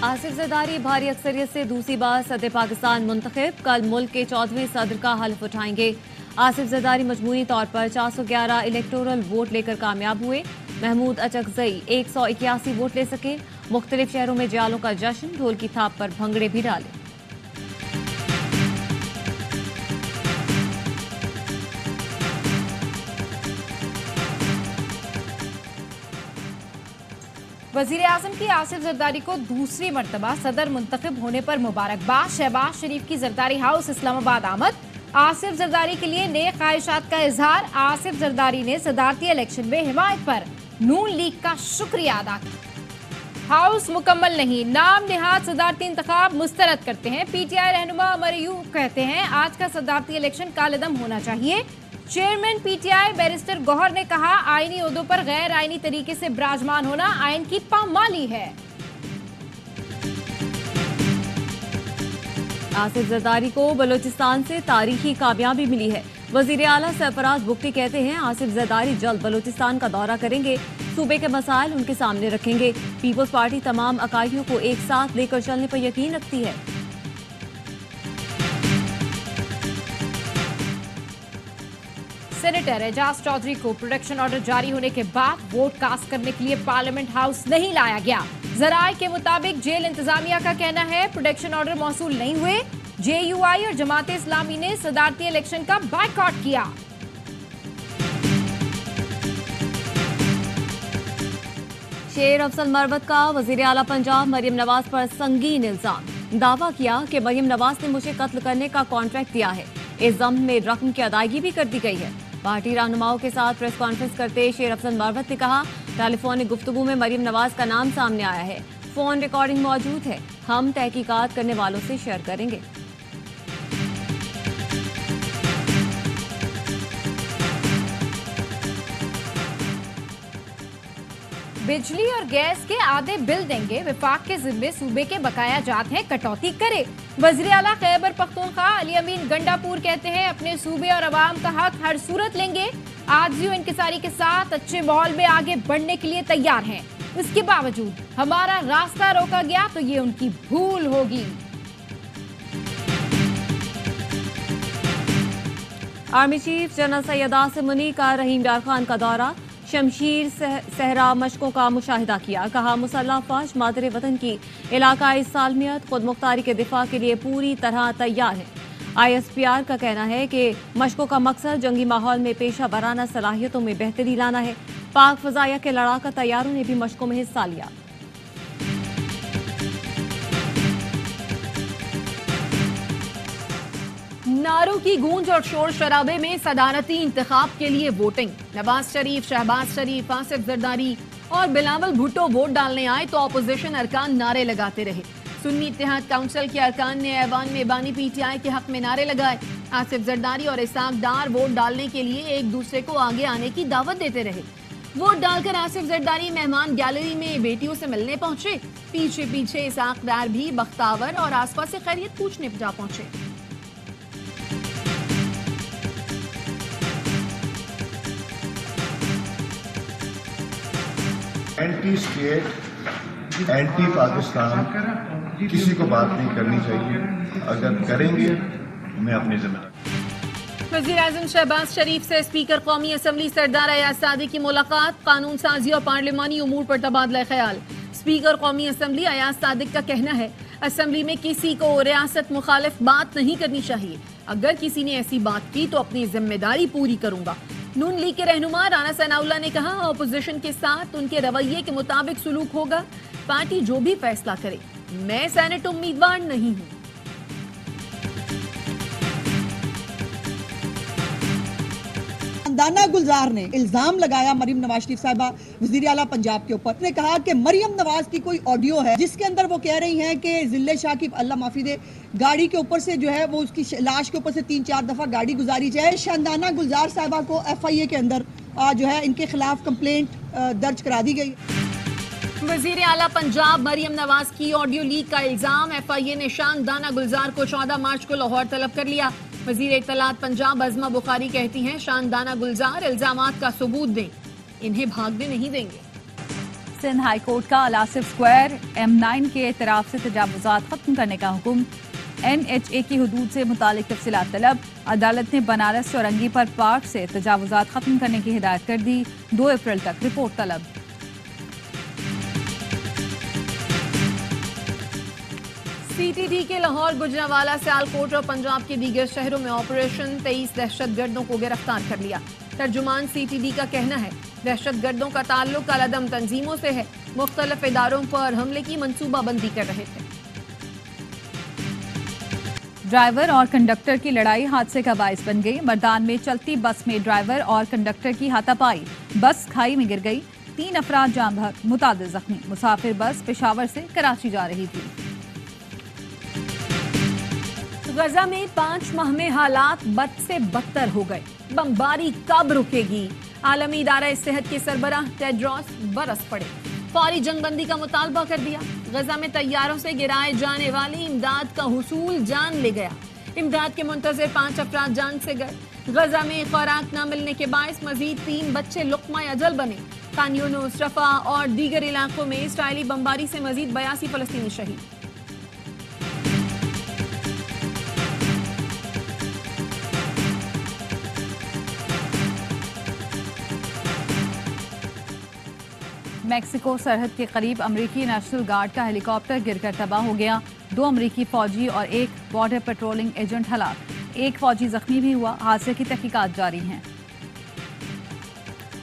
आसिफ जरदारी भारी अक्सरियत से दूसरी बार सदर पाकिस्तान मुंतखब। कल मुल्क के 14वें सदर का हल्फ उठाएंगे। आसिफ जरदारी मजमूरी तौर पर 411 इलेक्टोरल वोट लेकर कामयाब हुए। महमूद अचकजई 181 वोट ले सके। मुख्तलिफ शहरों में जियालों का जश्न, ढोल की थाप पर भंगड़े भी डाले। वजीर आजम की आसिफ जरदारी को दूसरी मरतबा सदर मुंतखब होने पर मुबारकबाद। शहबाज शरीफ की जरदारी हाउस इस्लामाबाद आमद। आसिफ जरदारी के लिए नेक ख्वाहिशात का इजहार। आसिफ जरदारी ने सदारती इलेक्शन में हिमायत पर नून लीग का शुक्रिया अदा किया। हाउस मुकम्मल नहीं, नाम निहाद सदारती इंतखाब मुस्तरद करते हैं। पीटीआई रहनुमा अमर अयूब कहते हैं आज का सदारती इलेक्शन कालेदम होना चाहिए। चेयरमैन पीटीआई बैरिस्टर गौहर ने कहा आईनी ओहदों पर गैर आईनी तरीके से विराजमान होना आइन की पामाली है। आसिफ जरदारी को बलूचिस्तान से तारीखी कामयाबी मिली है। वजीर आला सरफराज बुख्ती कहते हैं आसिफ जरदारी जल्द बलूचिस्तान का दौरा करेंगे। सूबे के मसाइल उनके सामने रखेंगे। पीपल्स पार्टी तमाम अकाइयों को एक साथ लेकर चलने पर यकीन रखती है। सेनेटर एजाज चौधरी को प्रोटेक्शन ऑर्डर जारी होने के बाद वोट कास्ट करने के लिए पार्लियामेंट हाउस नहीं लाया गया। जराये के मुताबिक जेल इंतजामिया का कहना है प्रोटेक्शन ऑर्डर मौसूल नहीं हुए। जेयूआई और जमाते इस्लामी ने सदारती इलेक्शन का बायकॉट किया। शेर अफसल मरवत का वजीर आला पंजाब मरियम नवाज पर संगीन इल्जाम। दावा किया कि मरियम नवाज ने मुझे कत्ल करने का कॉन्ट्रैक्ट दिया है। इस जम में रकम की अदायगी भी कर दी गई है। पार्टी रहनुमाओं के साथ प्रेस कॉन्फ्रेंस करते शेर अफसल मरवत ने कहा टेलीफोनिक गुफ्तगू में मरियम नवाज का नाम सामने आया है। फोन रिकॉर्डिंग मौजूद है। हम तहकीकात करने वालों से शेयर करेंगे। बिजली और गैस के आधे बिल देंगे। विफाक के जिम्मे सूबे के बकाया जात हैं, कटौती करे। वज़ीर आला खैबर पख्तूनख्वा अली अमीन गंडापुर कहते हैं अपने सूबे और अवाम का हक हर सूरत लेंगे। आजिज़ी व इंकिसारी के साथ अच्छे माहौल में आगे बढ़ने के लिए तैयार हैं। इसके बावजूद हमारा रास्ता रोका गया तो ये उनकी भूल होगी। Army chief general Syed Asim Munir का रहीम यार खान का दौरा। शमशीर सहरा मशकों का मुशाहिदा किया। कहा मुसल्लह अफवाज मादरे वतन की इलाकाई सालमियत खुद मुख्तारी के दिफा के लिए पूरी तरह तैयार है। ISPR का कहना है कि मशकों का मकसद जंगी माहौल में पेशा वराना सलाहियतों में बेहतरी लाना है। पाक फजाया के लड़ाका तैयारों ने भी मशकों में हिस्सा लिया। नारों की गूंज और शोर शराबे में सदारती इंतखाब के लिए वोटिंग। नवाज शरीफ, शहबाज शरीफ, आसिफ जरदारी और बिलावल भुट्टो वोट डालने आए तो अपोजिशन अरकान नारे लगाते रहे। सुन्नी इत्तेहाद काउंसिल के अरकान ने ऐवान में बानी PTI के हक में नारे लगाए। आसिफ जरदारी और इसाक डार वोट डालने के लिए एक दूसरे को आगे आने की दावत देते रहे। वोट डालकर आसिफ जरदारी मेहमान गैलरी में बेटियों से मिलने पहुंचे। पीछे पीछे इसाक डार भी बख्तावर और आसपास से खैरियत पूछने जा पहुंचे। एंटी स्टेट, एंटी पाकिस्तान किसी को बात नहीं करनी चाहिए। अगर करेंगे मैं अपनी जिम्मेदारी। वज़ीर आज़म शहबाज शरीफ से स्पीकर कौमी असम्बली सरदार अयाज सादी की मुलाकात। कानून साजी और पार्लिमानी उमूर पर तबादला ख्याल। स्पीकर कौमी असम्बली अयाज सादिक का कहना है असम्बली में किसी को रियासत मुखालिफ बात नहीं करनी चाहिए। अगर किसी ने ऐसी बात की तो अपनी जिम्मेदारी पूरी करूंगा। नून लीग के रहनुमा राना सनाउल्लाह ने कहा अपोजिशन के साथ उनके रवैये के मुताबिक सुलूक होगा। पार्टी जो भी फैसला करे। मैं सेनेट उम्मीदवार नहीं हूं। दाना गुलजार ने इल्जाम लगाया मरियम नवाज शरीफ साहिबा वजीर आला पंजाब के ऊपर। ने कहा कि मरियम नवाज की कोई ऑडियो है जिसके अंदर वो कह रही हैं कि जिले शाह की अल्लाह माफी दे गाड़ी के ऊपर से जो है वो उसकी लाश के ऊपर से 3-4 दफा गाड़ी गुजारी जाए। शानदाना गुलजार साहिबा को FIA के अंदर जो है इनके खिलाफ कंप्लेंट दर्ज करा दी गई। वजीर आला पंजाब मरियम नवाज की ऑडियो लीक का इल्जाम। FIA ने शानदाना गुलजार को 14 मार्च को लाहौर तलब कर लिया। वजीर इत्तलात पंजाब अज़मा बुखारी कहती हैं शानदाना गुलजार इल्जामात का सबूत दें, इन्हें भागने नहीं देंगे। सिंध हाई कोर्ट का अलासिफ स्क्वायर M9 के एतराफ से तजावुजात खत्म करने का हुक्म। NHA की हदूद से मुतालिक तफसीलात तलब। अदालत ने बनारस चौरंगी पर पार्क से तजावुजात खत्म करने की हिदायत कर दी। 2 अप्रैल तक रिपोर्ट तलब। CTD के लाहौर, गुजरांवाला, सियालकोट और पंजाब के दीगर शहरों में ऑपरेशन 23 दहशतगर्दों को गिरफ्तार कर लिया। तर्जुमान CTD का कहना है दहशतगर्दों का ताल्लुक अलअदम तंजीमों से है, मुख्तलिफ इदारों पर हमले की मंसूबाबंदी कर रहे थे। ड्राइवर और कंडक्टर की लड़ाई हादसे का बाइस बन गई। मर्दान में चलती बस में ड्राइवर और कंडक्टर की हाथापाई, बस खाई में गिर गई। 3 अफराद जान बहक, मुतादिद जख्मी। मुसाफिर बस पेशावर से कराची जा रही थी। गजा में 5 माह में हालात बद से बदतर हो गए। बमबारी कब रुकेगी? आलमी इदारा सेहत के सरबराह टेड्रोस बरस पड़े, फौरी जंगबंदी का मुतालबा कर दिया। गजा में तैयारों से गिराए जाने वाली इमदाद का हुसूल जान ले गया। इमदाद के मुंतजर 5 अफराद जान से गए। गजा में खुराक न मिलने के बायस मजीद 3 बच्चे लुक़मा अजल बने। खान यूनुस, रफा और दीगर इलाकों में इसराइली बमबारी से मजीद 82 फलस्तीनी शहीद। मैक्सिको सरहद के करीब अमरीकी नेशनल गार्ड का हेलीकॉप्टर गिरकर तबाह हो गया। 2 अमरीकी फौजी और 1 बॉर्डर पेट्रोलिंग एजेंट हलाक। 1 फौजी जख्मी भी हुआ। हादसे की तहकीकात जारी हैं।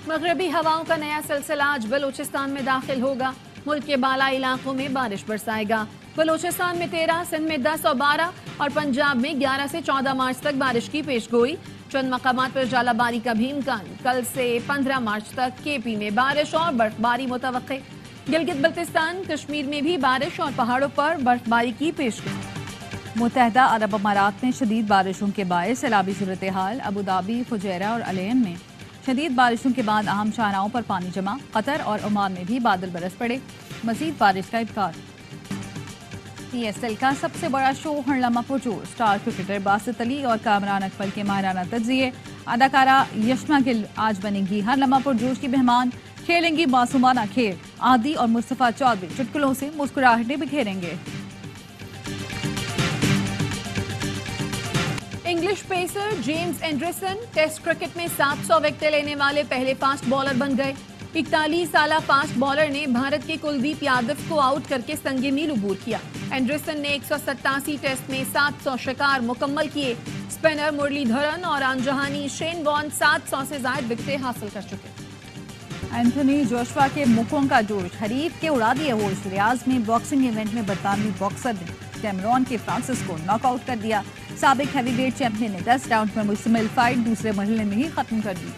मगरबी हवाओं का नया सिलसिला आज बलूचिस्तान में दाखिल होगा। मुल्क के बाला इलाकों में बारिश बरसाएगा। बलूचिस्तान में 13, सिंध में 10 और 12 और पंजाब में 11 से 14 मार्च तक बारिश की पेशगोई। चंद मकामात पर जालाबारी का भी इम्कान। कल से 15 मार्च तक KP में बारिश और बर्फबारी मुतवक्के। गिलगित बल्तिस्तान, कश्मीर में भी बारिश और पहाड़ों पर बर्फबारी की पेशगोई। मुत्तहदा अरब अमारात में शदीद बारिशों के बायस सैलाबी सूरत हाल। अबू धाबी, फुजैरा और अलैन में शदीद बारिशों के बाद अहम शाहराहों पर पानी जमा। कतर और ओमान में भी बादल बरस पड़े। मजीद बारिश का इम्कान। PSL का सबसे बड़ा शो हरलमा पुरजोर। स्टार क्रिकेटर बासित अली और कामरान अकमल के माहिराना तज्जिए। अदाकारा यशमा गिल आज बनेंगी हरलमा पुरजोश की मेहमान। खेलेंगी मासूमाना खेल। आदि और मुस्तफा चौधरी चुटकुलों से मुस्कुराहटें बिखेरेंगे। English pacer James Anderson test cricket में 700 विकेट लेने वाले पहले फास्ट बॉलर बन गए। 41 साला फास्ट बॉलर ने भारत के कुलदीप यादव को आउट करके संगे मील उबूर किया। एंडरसन ने 187 टेस्ट में 700 शिकार मुकम्मल किए। स्पिनर मुरलीधरन और आनजहानी शेन वॉर्न 700 से ज्यादा विकेटें हासिल कर चुके। एंथनी जोशुआ के मुखों का जोश, हरीफ के उड़ा दिए होश। रियाज में बॉक्सिंग इवेंट में बरतानवी बॉक्सर ने कैमरून के फ्रांसिस को नॉकआउट कर दिया। साबिक हैवीवेट चैंपियन ने 10 राउंड में मुश्तमिल फाइट दूसरे मरहले में ही खत्म कर दी।